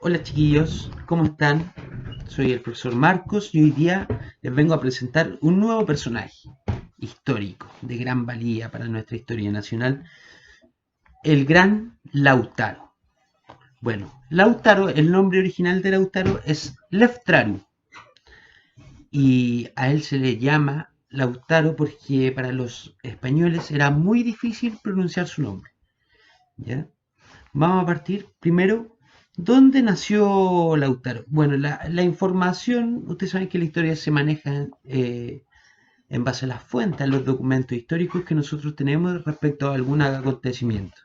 Hola chiquillos, ¿cómo están? Soy el profesor Marcos y hoy día les vengo a presentar un nuevo personaje histórico de gran valía para nuestra historia nacional, el gran Lautaro. Bueno, Lautaro, el nombre original de Lautaro es Leftraru y a él se le llama Lautaro porque para los españoles era muy difícil pronunciar su nombre. ¿Ya? Vamos a partir primero. ¿Dónde nació Lautaro? Bueno, la información, ustedes saben que la historia se maneja en base a las fuentes, a los documentos históricos que nosotros tenemos respecto a algún acontecimiento.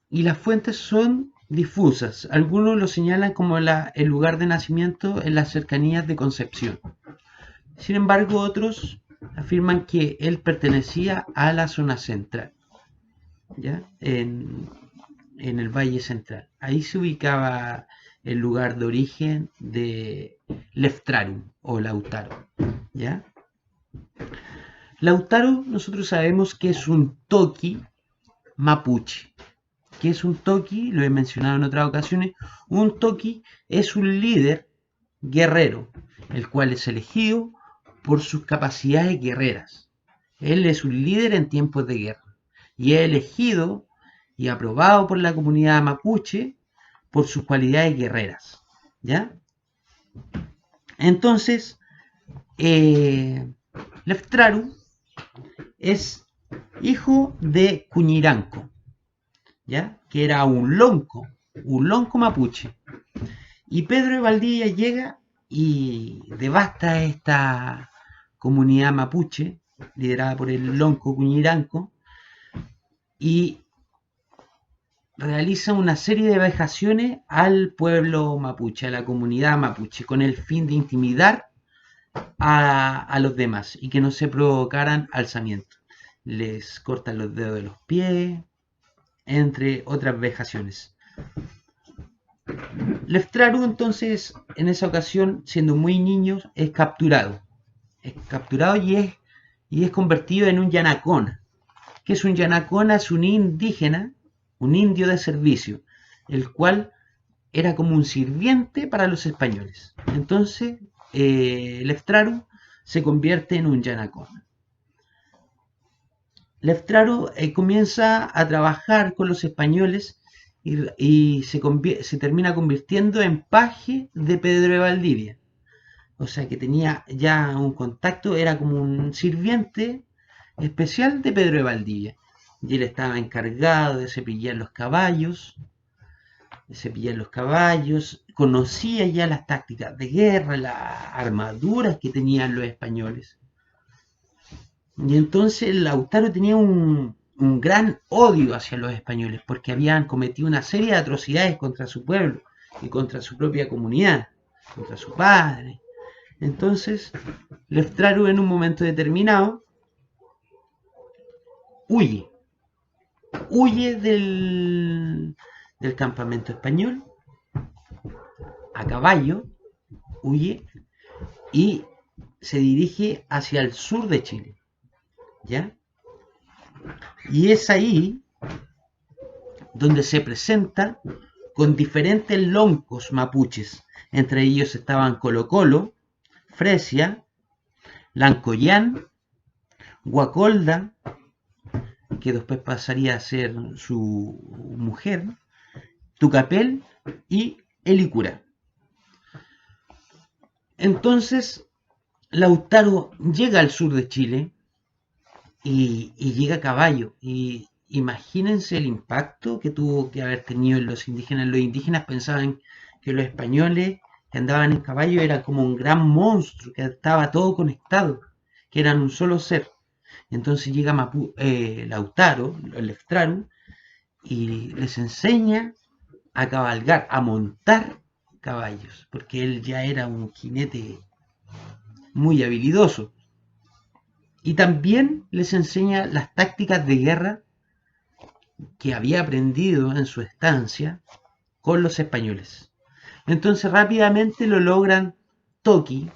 Y las fuentes son difusas. Algunos lo señalan como el lugar de nacimiento en las cercanías de Concepción. Sin embargo, otros afirman que él pertenecía a la zona central, ¿ya? En el Valle Central. Ahí se ubicaba el lugar de origen de Leftrarum o Lautaro. ¿Ya? Lautaro nosotros sabemos que es un toqui mapuche. ¿Qué es un toqui? Lo he mencionado en otras ocasiones. Un toqui es un líder guerrero, el cual es elegido por sus capacidades guerreras. Él es un líder en tiempos de guerra y es elegido y aprobado por la comunidad mapuche por sus cualidades guerreras. ¿Ya? Entonces, Leftraru es hijo de Cuñiranco, ¿ya? Que era un lonco mapuche. Y Pedro de Valdivia llega y devasta esta comunidad mapuche, liderada por el lonco Cuñiranco, y realiza una serie de vejaciones al pueblo mapuche, a la comunidad mapuche, con el fin de intimidar a los demás y que no se provocaran alzamientos. Les cortan los dedos de los pies, entre otras vejaciones. Leftraru entonces, en esa ocasión, siendo muy niño, es capturado. Es capturado y es convertido en un yanacona. ¿Qué es un yanacona? Es un indígena, un indio de servicio, el cual era como un sirviente para los españoles. Entonces, Leftraru se convierte en un yanacona. Leftraru comienza a trabajar con los españoles y se termina convirtiendo en paje de Pedro de Valdivia. O sea que tenía ya un contacto, era como un sirviente especial de Pedro de Valdivia. Y él estaba encargado de cepillar los caballos, conocía ya las tácticas de guerra, las armaduras que tenían los españoles. Y entonces Lautaro tenía un gran odio hacia los españoles porque habían cometido una serie de atrocidades contra su pueblo y contra su propia comunidad, contra su padre. Entonces, Leftraru en un momento determinado huye, huye del campamento español a caballo, huye y se dirige hacia el sur de Chile, ¿ya? Y es ahí donde se presenta con diferentes loncos mapuches. Entre ellos estaban Colo Colo, Fresia, Lancoyán, Guacolda, que después pasaría a ser su mujer, Tucapel y Helicura. Entonces, Lautaro llega al sur de Chile y llega a caballo. Y imagínense el impacto que tuvo que haber tenido en los indígenas. Los indígenas pensaban que los españoles que andaban en caballo era como un gran monstruo, que estaba todo conectado, que eran un solo ser. Entonces llega Lautaro, el Leftraru, y les enseña a cabalgar, a montar caballos, porque él ya era un jinete muy habilidoso. Y también les enseña las tácticas de guerra que había aprendido en su estancia con los españoles. Entonces rápidamente lo logran Toki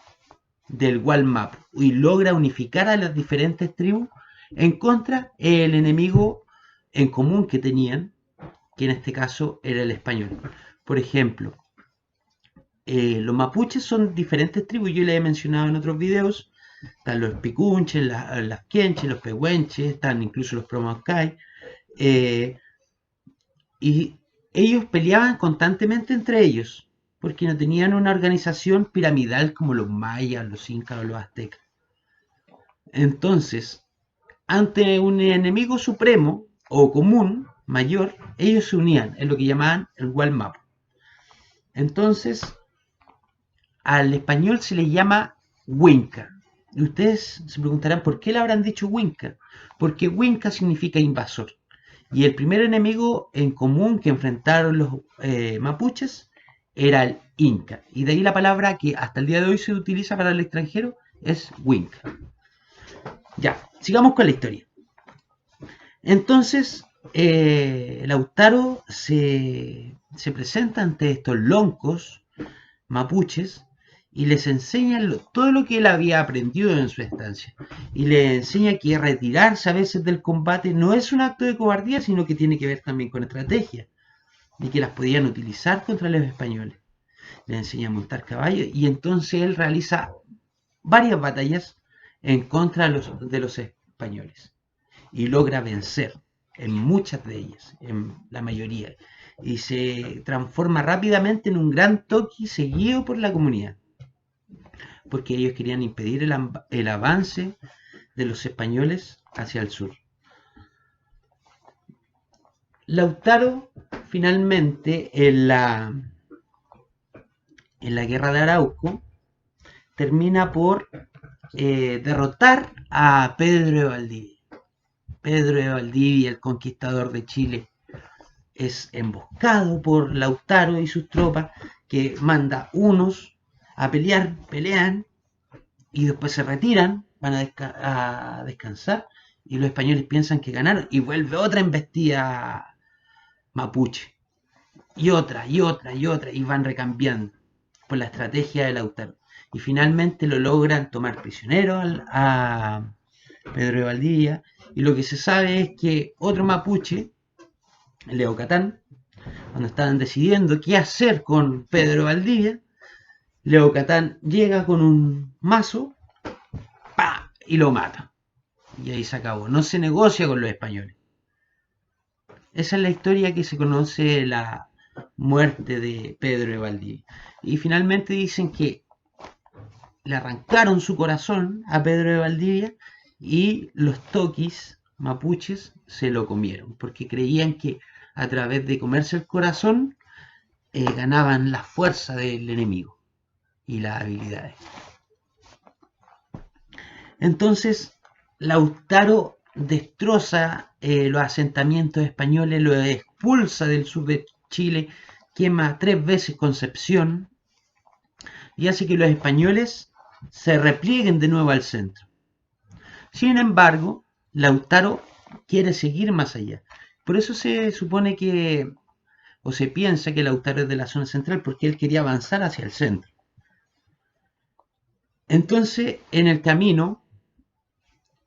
del Walmap y logra unificar a las diferentes tribus en contra del enemigo en común que tenían, que en este caso era el español. Por ejemplo, los mapuches son diferentes tribus, yo les he mencionado en otros videos. Están los picunches, las quenches, los pehuenches, están incluso los promaucay. Y ellos peleaban constantemente entre ellos, porque no tenían una organización piramidal como los mayas, los incas o los aztecas. Entonces, ante un enemigo supremo o común mayor, ellos se unían en lo que llamaban el Walmap. Entonces, al español se le llama Winca. Y ustedes se preguntarán por qué le habrán dicho Winca. Porque Winca significa invasor. Y el primer enemigo en común que enfrentaron los mapuches era el Inca. Y de ahí la palabra que hasta el día de hoy se utiliza para el extranjero es Winca. Ya, sigamos con la historia. Entonces, Lautaro se presenta ante estos loncos mapuches y les enseña todo lo que él había aprendido en su estancia. Y les enseña que retirarse a veces del combate no es un acto de cobardía, sino que tiene que ver también con estrategia. Y que las podían utilizar contra los españoles. Les enseña a montar caballo y entonces él realiza varias batallas en contra de los españoles. Y logra vencer en muchas de ellas, en la mayoría. Y se transforma rápidamente en un gran toqui seguido por la comunidad, porque ellos querían impedir el avance de los españoles hacia el sur. Lautaro finalmente en la guerra de Arauco termina por derrotar a Pedro de Valdivia. Pedro de Valdivia, el conquistador de Chile, es emboscado por Lautaro y sus tropas, que manda unos a pelear, pelean y después se retiran, van a descansar y los españoles piensan que ganaron y vuelve otra embestida mapuche y otra y otra y otra y van recambiando por la estrategia de Lautaro y finalmente lo logran tomar prisionero a Pedro de Valdivia y lo que se sabe es que otro mapuche, Leocatán, cuando estaban decidiendo qué hacer con Pedro de Valdivia, Leocatán llega con un mazo ¡pa! Y lo mata. Y ahí se acabó. No se negocia con los españoles. Esa es la historia que se conoce la muerte de Pedro de Valdivia. Y finalmente dicen que le arrancaron su corazón a Pedro de Valdivia y los toquis mapuches se lo comieron, porque creían que a través de comerse el corazón ganaban la fuerza del enemigo y las habilidades. Entonces, Lautaro destroza los asentamientos españoles, los expulsa del sur de Chile, quema 3 veces Concepción y hace que los españoles se replieguen de nuevo al centro. Sin embargo, Lautaro quiere seguir más allá. Por eso se supone que, o se piensa que Lautaro es de la zona central, porque él quería avanzar hacia el centro. Entonces, en el camino,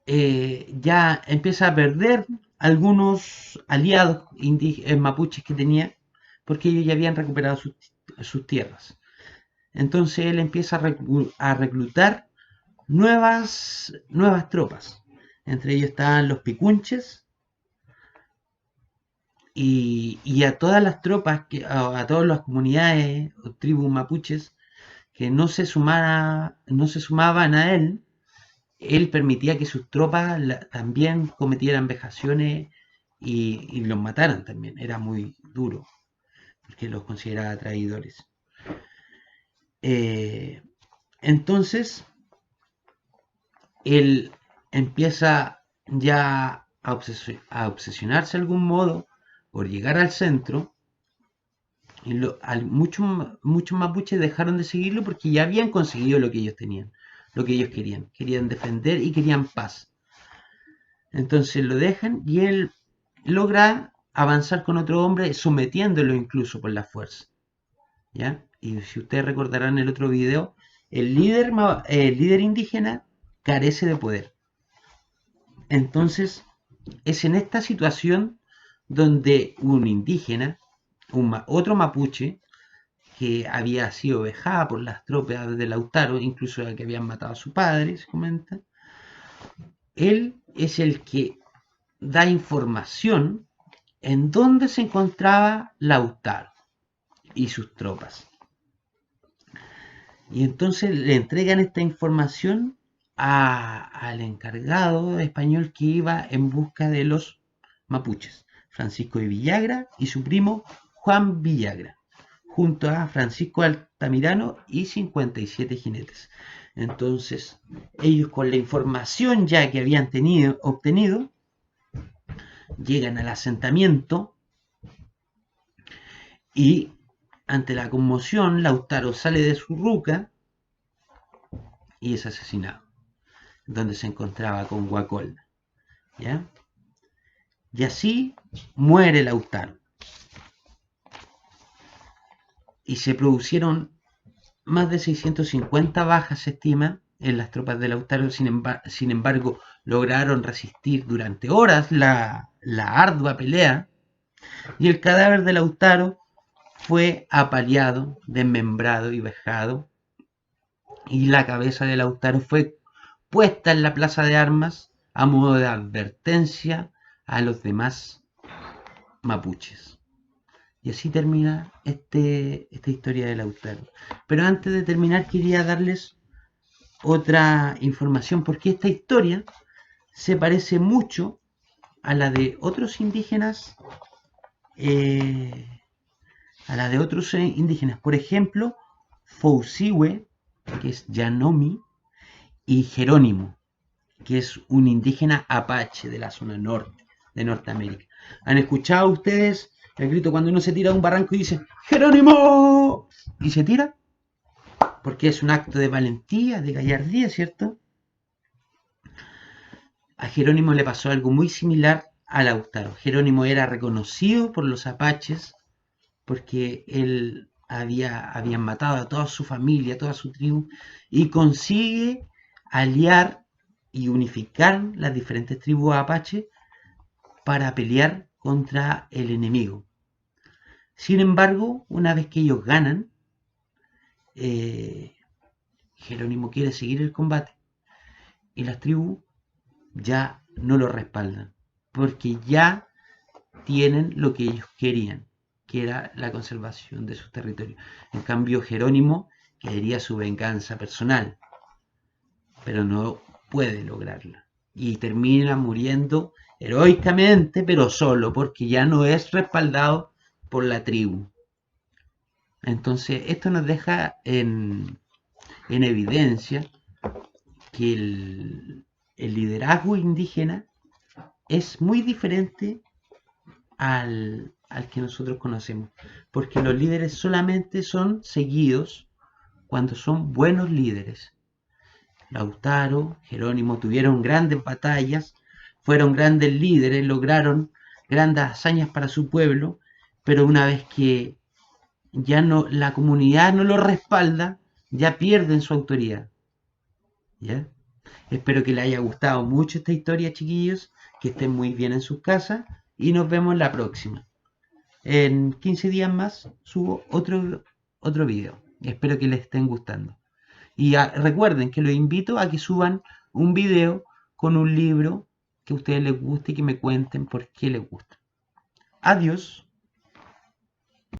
ya empieza a perder algunos aliados mapuches que tenía, porque ellos ya habían recuperado sus tierras. Entonces él empieza a reclutar nuevas tropas. Entre ellos estaban los picunches y a todas las tropas, a todas las comunidades o tribus mapuches que no se sumaban a él permitía que sus tropas también cometieran vejaciones y los mataran también. Era muy duro, porque los consideraba traidores. Entonces, él empieza ya a obsesionarse de algún modo por llegar al centro. Y muchos mapuches dejaron de seguirlo porque ya habían conseguido lo que ellos tenían, lo que ellos querían. Querían defender y querían paz. Entonces lo dejan y él logra avanzar con otro hombre, sometiéndolo incluso por la fuerza. ¿Ya? Y si ustedes recordarán el otro video, el líder indígena carece de poder. Entonces, es en esta situación donde un indígena, otro mapuche, que había sido vejada por las tropas de Lautaro, incluso que habían matado a su padre, se comenta, él es el que da información en dónde se encontraba Lautaro y sus tropas. Y entonces le entregan esta información al encargado español que iba en busca de los mapuches, Francisco de Villagra y su primo Juan Villagra, junto a Francisco Altamirano y 57 jinetes. Entonces, ellos con la información ya que habían obtenido, llegan al asentamiento y ante la conmoción, Lautaro sale de su ruca y es asesinado, donde se encontraba con Guacolda. ¿Ya? Y así muere Lautaro. Y se produjeron más de 650 bajas, se estima, en las tropas de Lautaro. Sin embargo, lograron resistir durante horas la ardua pelea. Y el cadáver de Lautaro fue apaleado, desmembrado y vejado. Y la cabeza de Lautaro fue puesta en la plaza de armas a modo de advertencia a los demás mapuches. Y así termina esta historia de Lautaro. Pero antes de terminar quería darles otra información, porque esta historia se parece mucho a la de otros indígenas, por ejemplo, Fousiwe, que es Yanomi, y Jerónimo, que es un indígena apache de la zona norte de Norteamérica. ¿Han escuchado ustedes el grito cuando uno se tira de un barranco y dice ¡Jerónimo! Y se tira? Porque es un acto de valentía, de gallardía, ¿cierto? A Jerónimo le pasó algo muy similar a Lautaro. Jerónimo era reconocido por los apaches porque él habían matado a toda su familia, a toda su tribu, y consigue aliar y unificar las diferentes tribus apaches para pelear contra el enemigo. Sin embargo, una vez que ellos ganan, Jerónimo quiere seguir el combate y las tribus ya no lo respaldan porque ya tienen lo que ellos querían, que era la conservación de sus territorios. En cambio, Jerónimo quería su venganza personal, pero no puede lograrla y termina muriendo heroicamente, pero solo, porque ya no es respaldado por la tribu. Entonces, esto nos deja en evidencia que el liderazgo indígena es muy diferente al que nosotros conocemos, porque los líderes solamente son seguidos cuando son buenos líderes. Lautaro, Jerónimo tuvieron grandes batallas, fueron grandes líderes, lograron grandes hazañas para su pueblo, pero una vez que ya no, la comunidad no lo respalda, ya pierden su autoridad. ¿Ya? Espero que les haya gustado mucho esta historia, chiquillos, que estén muy bien en sus casas y nos vemos la próxima. En 15 días más subo otro video. Espero que les estén gustando. Y recuerden que los invito a que suban un video con un libro que a ustedes les guste y que me cuenten por qué les gusta. Adiós.